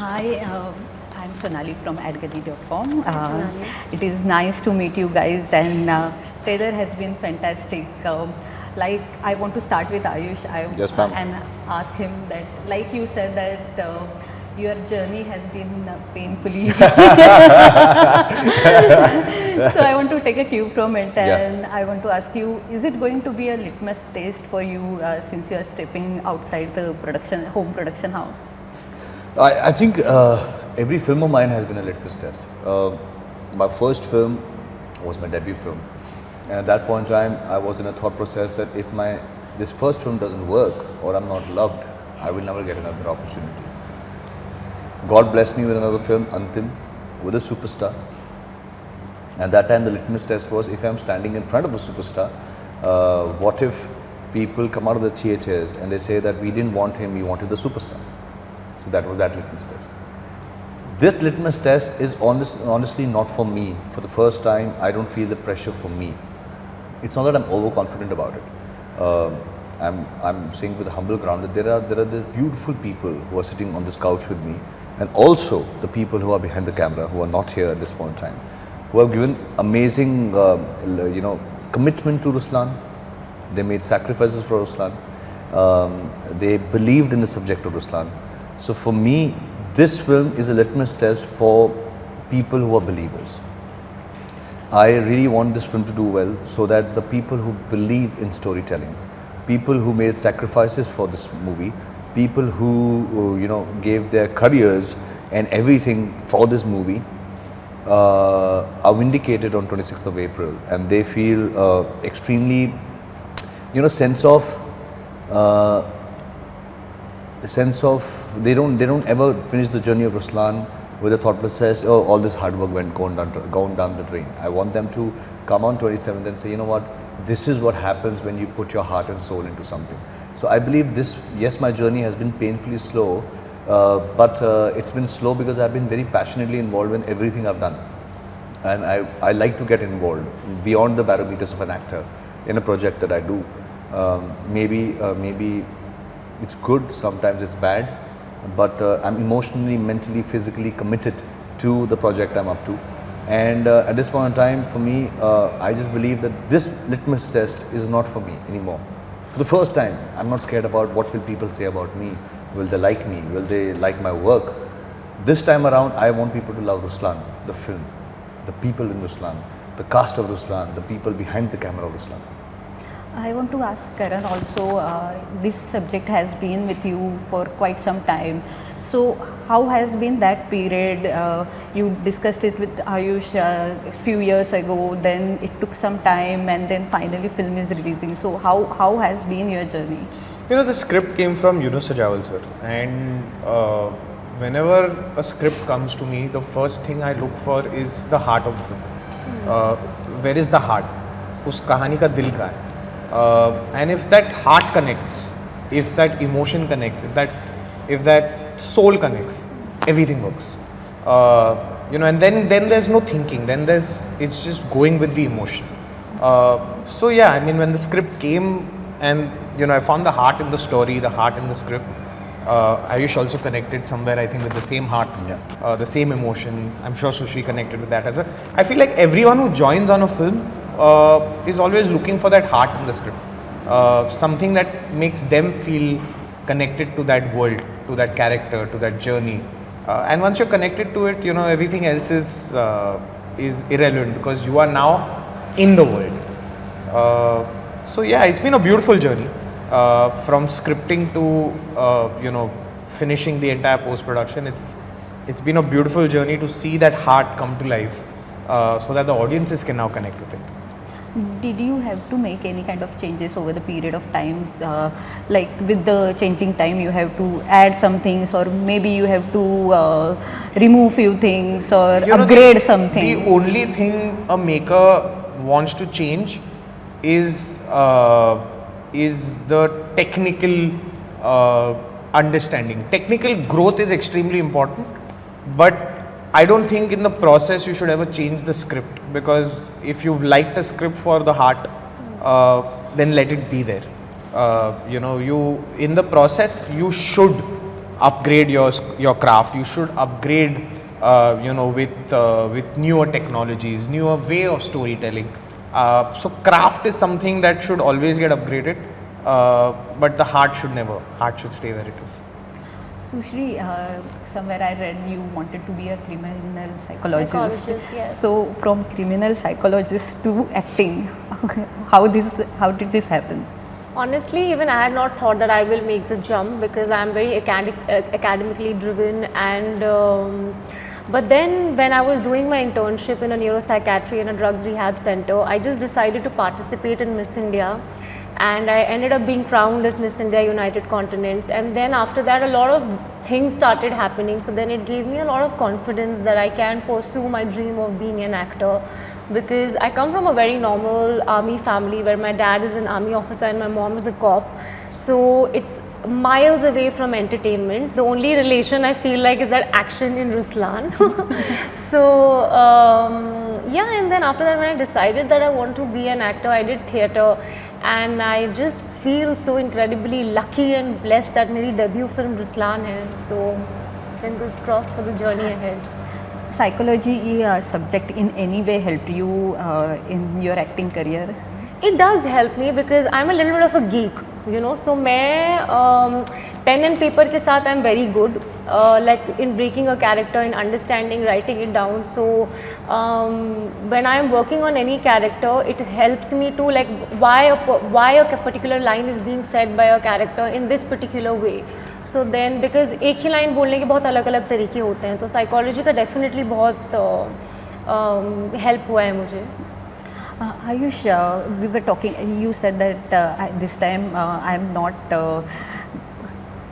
Hi, I'm Sonali from adgali.com. Sonali. It is nice to meet you guys, and trailer has been fantastic. I want to start with Ayush. Yes, ma'am. And ask him that, like you said, that your journey has been painfully. So I want to take a cue from it, and I want to ask you: is it going to be a litmus test for you since you are stepping outside the home production house? I think every film of mine has been a litmus test. My first film was my debut film, and at that point in time, I was in a thought process that if this first film doesn't work or I'm not loved, I will never get another opportunity. God blessed me with another film, Antim, with a superstar. At that time, the litmus test was, if I'm standing in front of a superstar, what if people come out of the theatres and they say that we didn't want him, we wanted the superstar. So that was that litmus test. This litmus test is honestly not for me. For the first time, I don't feel the pressure for me. It's not that I'm overconfident about it. I'm saying with a humble ground that there are the beautiful people who are sitting on this couch with me, and also the people who are behind the camera, who are not here at this point in time, who have given amazing, commitment to Ruslaan. They made sacrifices for Ruslaan. They believed in the subject of Ruslaan. So for me, this film is a litmus test for people who are believers. I really want this film to do well so that the people who believe in storytelling, people who made sacrifices for this movie, people who gave their careers and everything for this movie are vindicated on 26th of April, and they feel extremely, sense of they don't ever finish the journey of Ruslaan with a thought process, oh, all this hard work gone down the drain. I want them to come on 27th and say, you know what, this is what happens when you put your heart and soul into something. So I believe this, yes, my journey has been painfully slow, but it's been slow because I've been very passionately involved in everything I've done. And I like to get involved beyond the barometers of an actor in a project that I do. Maybe it's good, sometimes it's bad, but I'm emotionally, mentally, physically committed to the project I'm up to. And at this point in time, for me, I just believe that this litmus test is not for me anymore. For the first time, I'm not scared about what will people say about me. Will they like me? Will they like my work? This time around, I want people to love Ruslaan, the film, the people in Ruslaan, the cast of Ruslaan, the people behind the camera of Ruslaan. I want to ask Karan also, this subject has been with you for quite some time. So how has been that period? You discussed it with Ayush a few years ago, then it took some time, and then finally film is releasing. So how has been your journey? The script came from Yunus Sajawal sir, and whenever a script comes to me, the first thing I look for is the heart of the film. Where is the heart? उस कहानी का दिल का है. And if that heart connects, if that emotion connects, if that soul connects, everything works. And then there's no thinking. Then it's just going with the emotion. So yeah, I mean, when the script came and I found the heart in the story, the heart in the script. Aayush also connected somewhere, I think, with the same heart, the same emotion. I'm sure Sushrii connected with that as well. I feel like everyone who joins on a film is always looking for that heart in the script, something that makes them feel connected to that world, to that character, to that journey. And once you're connected to it, everything else is irrelevant because you are now in the world. So yeah, it's been a beautiful journey from scripting to finishing the entire post-production. It's been a beautiful journey to see that heart come to life, so that the audiences can now connect with it. Did you have to make any kind of changes over the period of times? Like with the changing time, you have to add some things, or maybe you have to remove few things or upgrade something? The only thing a maker wants to change is the technical understanding. Technical growth is extremely important, but I don't think in the process you should ever change the script, because if you've liked the script for the heart, then let it be there. You in the process you should upgrade your craft. You should upgrade, with newer technologies, newer way of storytelling. So craft is something that should always get upgraded, but the heart should never. Heart should stay where it is. Sushri, somewhere I read you wanted to be a criminal psychologist. Psychologist, yes. So from criminal psychologist to acting, how did this happen? Honestly, even I had not thought that I will make the jump because I am very academically driven, and but then when I was doing my internship in a neuropsychiatry in a drugs rehab center, I just decided to participate in Miss India, and I ended up being crowned as Miss India United Continents. And then after that, a lot of things started happening, so then it gave me a lot of confidence that I can pursue my dream of being an actor. Because I come from a very normal army family where my dad is an army officer and my mom is a cop. So it's miles away from entertainment. The only relation I feel like is that action in Ruslaan. So yeah, and then after that when I decided that I want to be an actor, I did theatre. And I just feel so incredibly lucky and blessed that my debut film Ruslaan hai. So fingers crossed for the journey ahead. Psychology subject in any way helped you in your acting career? It does help me because I'm a little bit of a geek, so मैं pen and paper के साथ I'm very good, like in breaking a character, in understanding, writing it down. So when I'm working on any character, it helps me to like why a particular line is being said by a character in this particular way. So then because एक ही line बोलने के बहुत अलग-अलग तरीके होते हैं, तो psychology का definitely बहुत help हुआ है मुझे. Aayush, we were talking, you said that this time I am not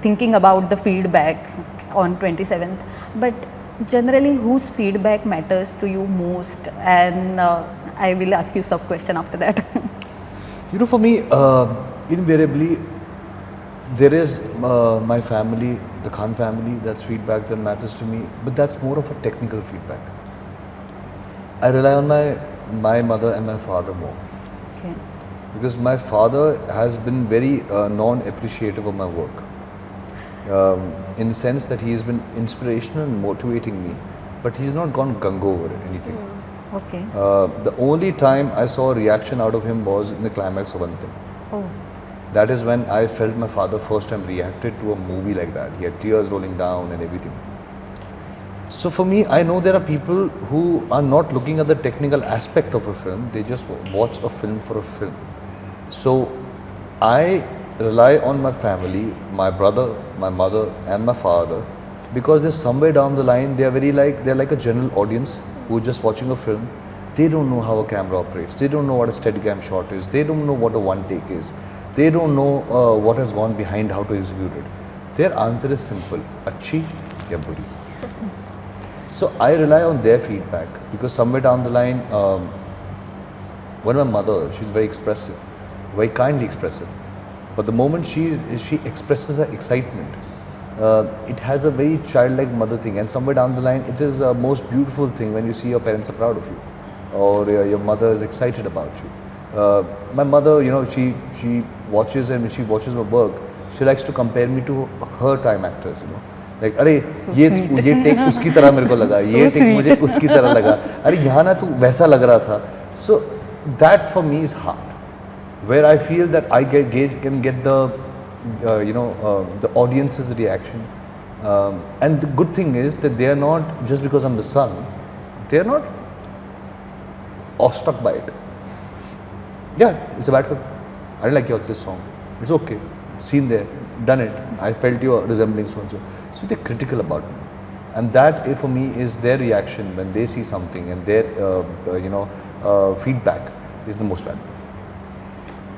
thinking about the feedback on 27th, but generally whose feedback matters to you most? And I will ask you some question after that. For me, invariably, there is my family, the Khan family, that's feedback that matters to me, but that's more of a technical feedback. I rely on my mother and my father more. Okay. Because my father has been very non-appreciative of my work. In the sense that he has been inspirational and motivating me, but he's not gone gung-ho over anything. Okay. The only time I saw a reaction out of him was in the climax of Antim. Oh. That is when I felt my father first time reacted to a movie like that. He had tears rolling down and everything. So for me, I know there are people who are not looking at the technical aspect of a film, they just watch a film for a film. So I rely on my family, my brother, my mother and my father, because there's somewhere down the line, they're like a general audience who is just watching a film. They don't know how a camera operates, they don't know what a steadicam shot is, they don't know what a one take is, they don't know what has gone behind how to execute it. Their answer is simple, achhi ya buri. So I rely on their feedback because somewhere down the line, when my mother, she's very expressive, very kindly expressive, but the moment she expresses her excitement, it has a very childlike mother thing, and somewhere down the line, it is a most beautiful thing when you see your parents are proud of you, or your mother is excited about you. My mother, she watches, and when she watches my work, she likes to compare me to her time actors, Like, अरे ये take उसकी तरह मेरे को लगा, ये take मुझे उसकी तरह लगा, अरे यहाँ ना तू वैसा लग रहा था. So that for me is hard, where I feel that I can get the the audience's reaction, and the good thing is that they are not, just because I'm the son, they are not awestruck by it. Yeah, it's a bad film. I didn't like your this song. It's okay. Seen there, done it. I felt you resembling so and so. So they're critical about me, and that for me is their reaction when they see something, and their feedback is the most valuable.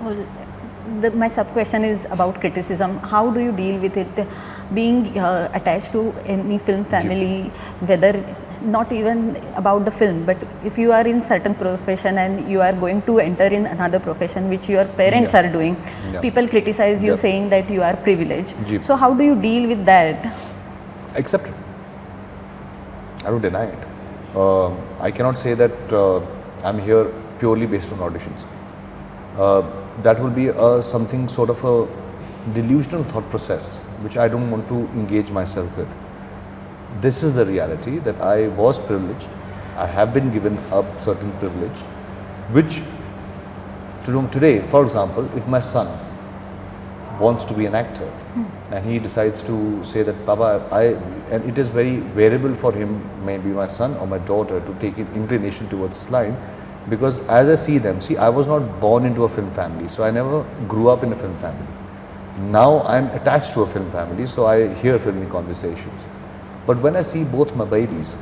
Well, my sub question is about criticism. How do you deal with it, being attached to any film family, whether not even about the film, but if you are in certain profession and you are going to enter in another profession which your parents are doing, people criticize you saying that you are privileged. So how do you deal with that? Accept it. I don't deny it. I cannot say that I'm here purely based on auditions. That will be something sort of a delusional thought process which I don't want to engage myself with. This is the reality, that I was privileged. I have been given a certain privilege, which today, for example, if my son wants to be an actor and he decides to say that, Baba, and it is very variable for him, maybe my son or my daughter, to take an inclination towards this line, because as I see them, I was not born into a film family, so I never grew up in a film family. Now I am attached to a film family, so I hear filmy conversations. But when I see both my babies,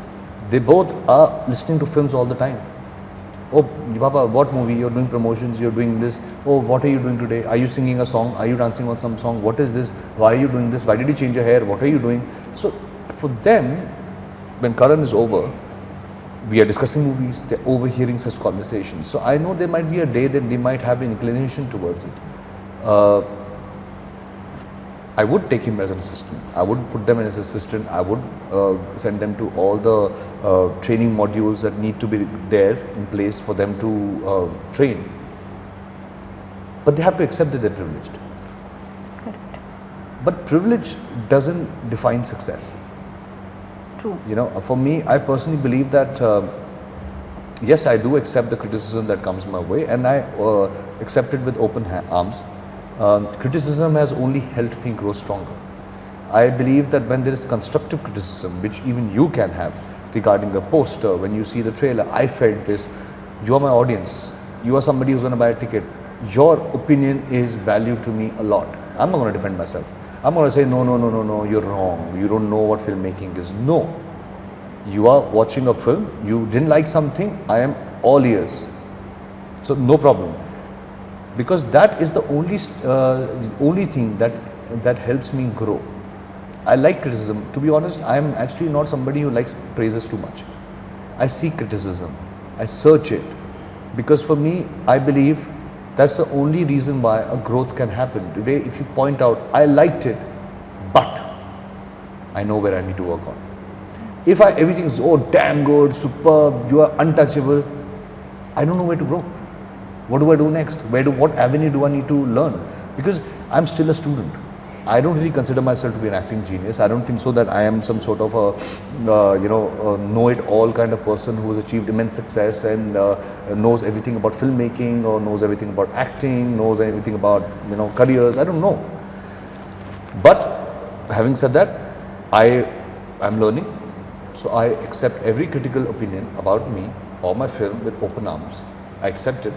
they both are listening to films all the time. Oh, Papa, what movie? You're doing promotions, you're doing this. Oh, what are you doing today? Are you singing a song? Are you dancing on some song? What is this? Why are you doing this? Why did you change your hair? What are you doing? So, for them, when Karan is over, we are discussing movies, they're overhearing such conversations. So, I know there might be a day that they might have an inclination towards it. I would take him as an assistant. I would put them as an assistant. I would send them to all the training modules that need to be there in place for them to train. But they have to accept that they're privileged. Correct. But privilege doesn't define success. True. You know, for me, I personally believe that yes, I do accept the criticism that comes my way, and I accept it with open arms. Criticism has only helped me grow stronger. I believe that when there is constructive criticism, which even you can have regarding the poster, when you see the trailer, I felt this, you are my audience, you are somebody who's going to buy a ticket, your opinion is valued to me a lot. I'm not going to defend myself. I'm going to say, no, you're wrong, you don't know what filmmaking is. No, you are watching a film, you didn't like something, I am all ears. So no problem. Because that is the only thing that helps me grow. I like criticism. To be honest, I am actually not somebody who likes praises too much. I seek criticism. I search it. Because for me, I believe that's the only reason why a growth can happen. Today, if you point out, I liked it, but I know where I need to work on. If everything is, oh, damn good, superb, you are untouchable, I don't know where to grow. What do I do next? What avenue do I need to learn? Because I'm still a student. I don't really consider myself to be an acting genius. I don't think so that I am some sort of a know-it-all kind of person who has achieved immense success and knows everything about filmmaking or knows everything about acting, knows everything about careers. I don't know. But having said that, I am learning. So I accept every critical opinion about me or my film with open arms. I accept it.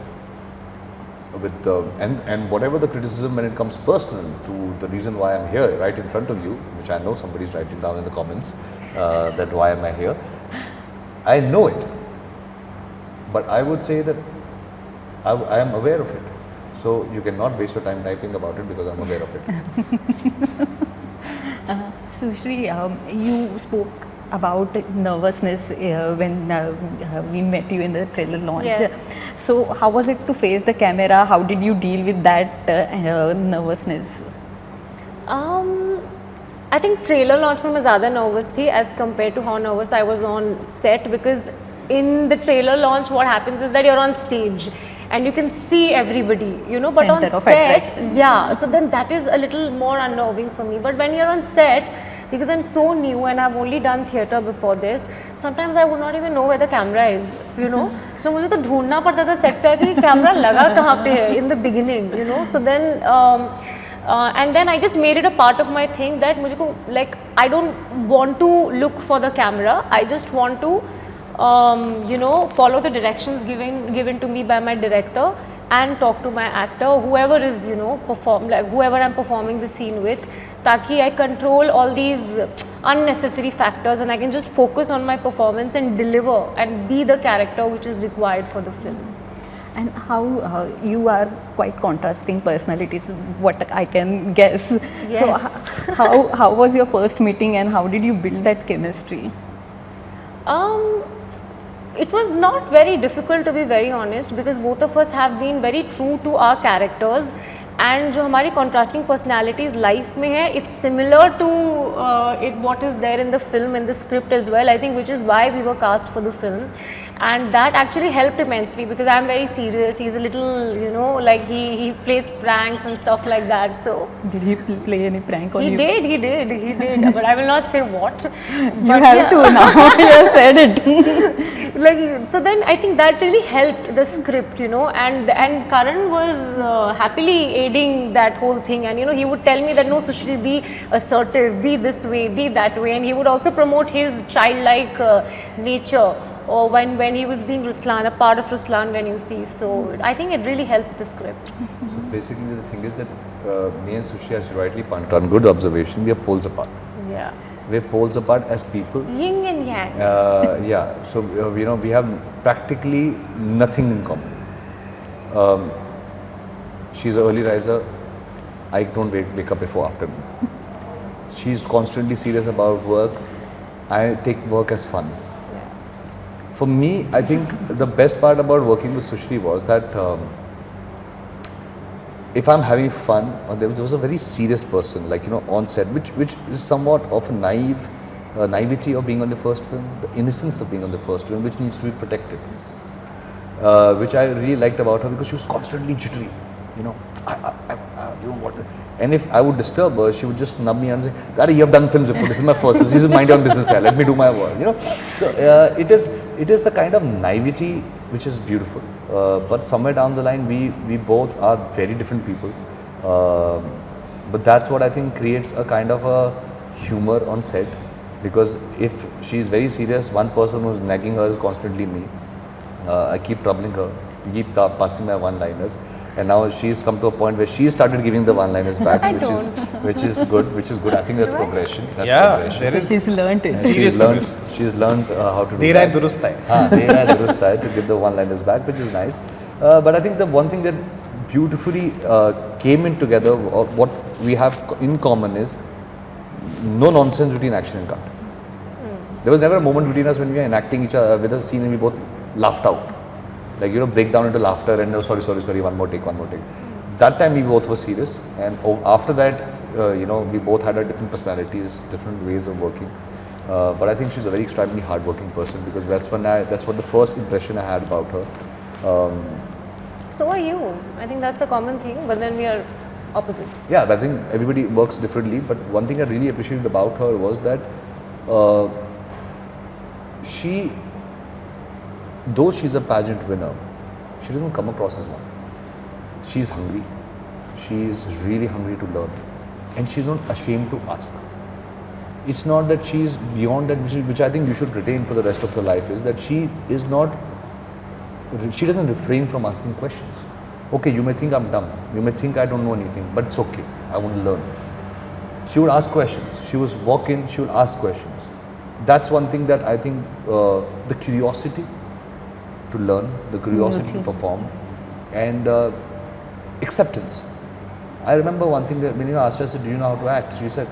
With and whatever the criticism when it comes personal to the reason why I'm here right in front of you, which I know somebody's writing down in the comments, that why am I here, I know it, but I would say that I am aware of it, so you cannot waste your time typing about it because I'm aware of it. Sushrii, you spoke about nervousness when we met you in the trailer launch. Yes. So how was it to face the camera? How did you deal with that nervousness? I think trailer launch में मैं ज़्यादा nervous थी as compared to how nervous I was on set, because in the trailer launch what happens is that you're on stage and you can see everybody, but on Center of set, attraction. yeah, so then that is a little more unnerving for me. But when you're on set, because I'm so new and I've only done theatre before this, sometimes I would not even know where the camera is, So मुझे तो ढूंढना पड़ता था set पे आके camera लगा कहाँ पे है in the beginning, So then and then I just made it a part of my thing that मुझे को I don't want to look for the camera. I just want to follow the directions given to me by my director and talk to my actor, whoever is whoever I'm performing the scene with, ताकि I control all these unnecessary factors and I can just focus on my performance and deliver and be the character which is required for the film. And how you are quite contrasting personalities, what I can guess. Yes. So how was your first meeting and how did you build that chemistry? It was not very difficult, to be very honest, because both of us have been very true to our characters, and जो हमारी contrasting personalities life में है, it's similar to what is there in the film, in the script as well, I think, which is why we were cast for the film. and that actually helped immensely because I'm very serious. He's a little, you know, like he plays pranks and stuff like that. So Did he play any prank on he you? did, but I will not say what. You have to now. You have said it. Like, so then I think that really helped the script, you know, and Karan was happily aiding that whole thing, and you know, he would tell me that no, Sushri, be assertive, be this way, be that way, and he would also promote his childlike nature, or when he was being Ruslaan, a part of Ruslaan when you see. So I think it really helped the script. So basically the thing is that me and Sushri, as you rightly pointed out, good observation, we are poles apart. Yeah. We're poles apart as people. Yin and yang. Yeah, so you know, we have practically nothing in common. She's an early riser. I don't wake up before afternoon. She's constantly serious about work. I take work as fun. For me, I think the best part about working with Sushri was that if I'm having fun, or there was a very serious person, like, you know, on set, which is somewhat of a naivety of being on the first film, the innocence of being on the first film, which needs to be protected. Which I really liked about her because she was constantly jittery. You know, you know what? And if I would disturb her, she would just nub me and say, "Daddy, you have done films before. This is my first. This is mind your own business. Let me do my work." You know, so it is the kind of naivety which is beautiful. But somewhere down the line, we both are very different people. But that's what I think creates a kind of a humor on set. Because if she is very serious, one person who's nagging her is constantly me. I keep troubling her, keep passing my one-liners. And now she's come to a point where she started giving the one-liners back, which is good. I think that's progression. That's progression. there is. She's learnt it. And she's learned how to do Dera that. hai durust hai. Dera hai durust hai, to give the one-liners back, which is nice. But I think the one thing that beautifully came in together, what we have in common is no nonsense between action and cut. There was never a moment between us when we were enacting each other with a scene and we both laughed out. Like, you know, break down into laughter and no, sorry, one more take. That time we both were serious, and after that, you know, we both had our different personalities, different ways of working. But I think she's a very extremely hardworking person because that's what the first impression I had about her. So are you. I think that's a common thing, but then we are opposites. Yeah, but I think everybody works differently. But one thing I really appreciated about her was that though she's a pageant winner, she doesn't come across as one. She's hungry. She's really hungry to learn. And she's not ashamed to ask. It's not that she's beyond that, which I think you should retain for the rest of your life, is that she doesn't refrain from asking questions. Okay, you may think I'm dumb. You may think I don't know anything, but it's okay. I want to learn. She would ask questions. She would walk in, she would ask questions. That's one thing that I think, the curiosity to learn, the curiosity to perform, and acceptance. I remember one thing that when you asked her, I said, "Do you know how to act?" She said,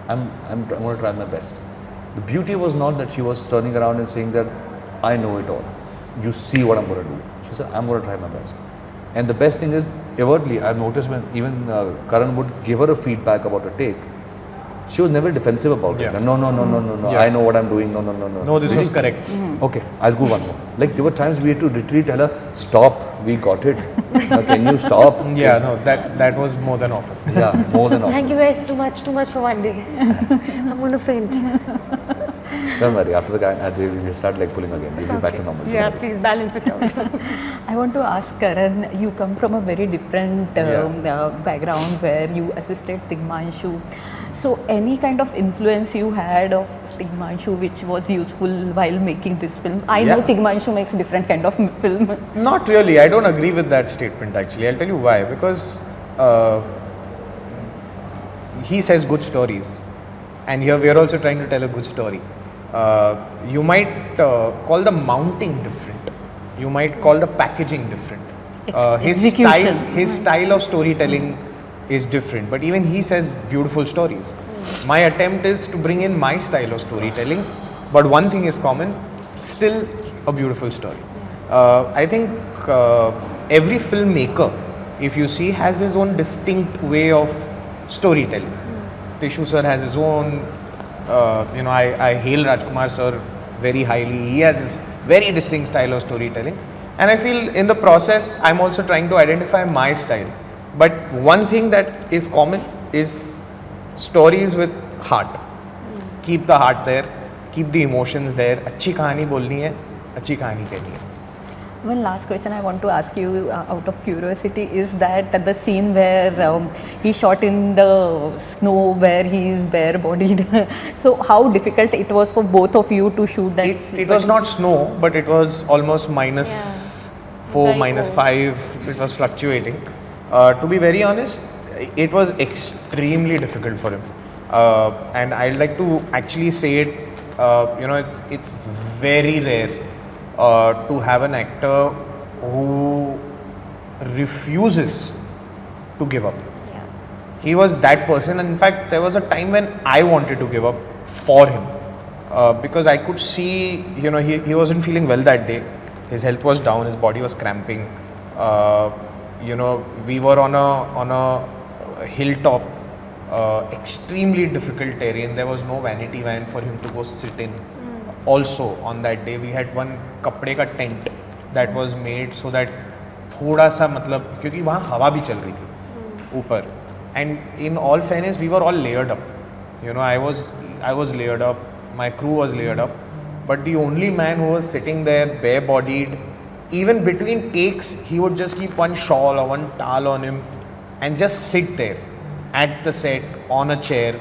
I'm going to try my best." The beauty was not that she was turning around and saying that, "I know it all. You see what I'm going to do." She said, "I'm going to try my best." And the best thing is, overtly, I've noticed when even Karan would give her a feedback about a take, she was never defensive about it. No, Yeah. I know what I'm doing. No. No, this was correct. Okay, I'll go one more. Like, there were times we had to retreat, tell her, "Stop, we got it. Now, can you stop?" Yeah, no, that was more than often. Yeah, more than often. Thank you guys, too much for one day. I'm going to faint. Don't worry, after the guy, we'll start leg pulling again. We'll be back to normal. Yeah, please balance it out. I want to ask Karan, you come from a very different background where you assisted Tigmanshu. So any kind of influence you had of Tigmanshu which was useful while making this film? I know Tigmanshu makes different kind of film. Not really. I don't agree with that statement actually. I'll tell you why. Because he says good stories, and here we are also trying to tell a good story. You might call the mounting different. You might call the packaging different. His style of storytelling is different, but even he says beautiful stories. My attempt is to bring in my style of storytelling, but one thing is common, still a beautiful story. I think every filmmaker, if you see, has his own distinct way of storytelling. Tishu sir has his own, I hail Rajkumar sir very highly. He has very distinct style of storytelling. And I feel in the process, I'm also trying to identify my style. But one thing that is common is stories with heart. Keep the heart there, keep the emotions there. अच्छी कहानी बोलनी है, अच्छी कहानी कहनी है. One last question I want to ask you out of curiosity is that the scene where he shot in the snow where he is bare bodied. So how difficult it was for both of you to shoot that? It was not snow, but it was almost minus 4, Very minus cold. 5. It was fluctuating. To be very honest, it was extremely difficult for him. And I'd like to actually say it, it's very rare to have an actor who refuses to give up. Yeah. He was that person, and in fact there was a time when I wanted to give up for him, because I could see, he wasn't feeling well that day. His health was down, his body was cramping. We were on a hilltop, extremely difficult terrain. There was no vanity van for him to go sit in. Also on that day we had one कपड़े का tent that was made so that थोड़ा सा मतलब, क्योंकि वहाँ हवा भी चल रही थी ऊपर. And in all fairness, we were all layered up. I was layered up, my crew was layered up, but the only man who was sitting there bare-bodied, even between takes, he would just keep one shawl or one towel on him and just sit there at the set on a chair.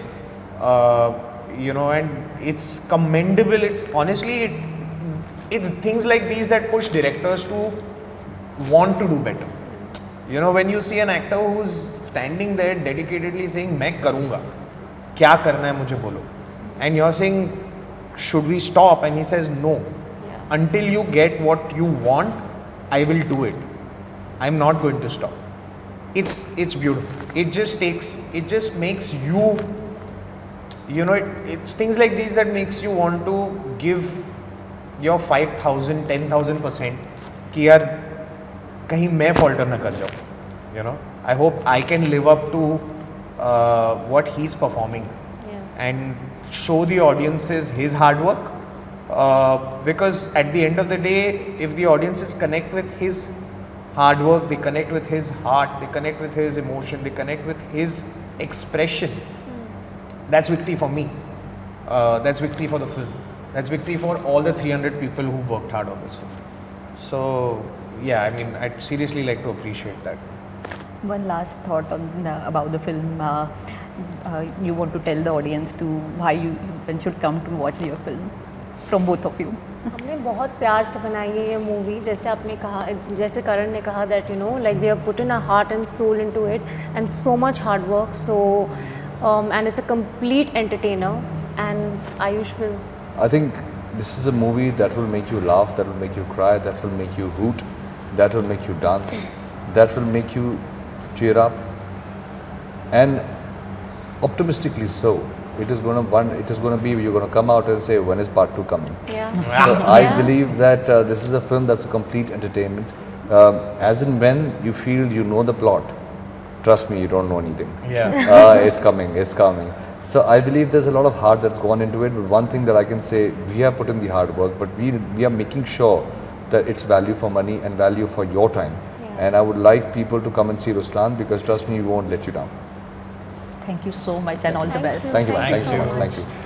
And it's commendable. It's honestly, it's things like these that push directors to want to do better. When you see an actor who's standing there dedicatedly saying, "मैं करूँगा, क्या करना है मुझे बोलो," and you're saying, "Should we stop?" and he says, "No, until you get what you want, I will do it. I'm not going to stop." It's beautiful. It just makes you. It's things like these that makes you want to give your 5,000, 10,000% कि यार कहीं मैं falter ना कर जाऊँ. I hope I can live up to what he's performing and show the audiences his hard work. Because at the end of the day, if the audiences connect with his hard work, they connect with his heart, they connect with his emotion, they connect with his expression. That's victory for me. That's victory for the film. That's victory for all the 300 people who worked hard on this film. So, yeah, I mean, I'd seriously like to appreciate that. One last thought about the film. You want to tell the audience to why one should come to watch your film from both of you. हमने बहुत प्यार से बनाई है ये movie. जैसे आपने कहा, जैसे करण ने कहा that like they have put in a heart and soul into it and so much hard work. So and it's a complete entertainer. And Aayush will. I think this is a movie that will make you laugh, that will make you cry, that will make you hoot, that will make you dance, that will make you cheer up, and optimistically so. It is going to be, you're going to come out and say, when is part 2 coming? Yeah. So I believe that this is a film that's a complete entertainment. As in when you feel you know the plot, trust me, you don't know anything. Yeah. It's coming. So I believe there's a lot of heart that's gone into it. But one thing that I can say, we have put in the hard work, but we are making sure that it's value for money and value for your time. Yeah. And I would like people to come and see Ruslaan, because trust me, we won't let you down. Thank you so much and all the best. Thank you, man. Thank Thank you you so so much. much. Thank you.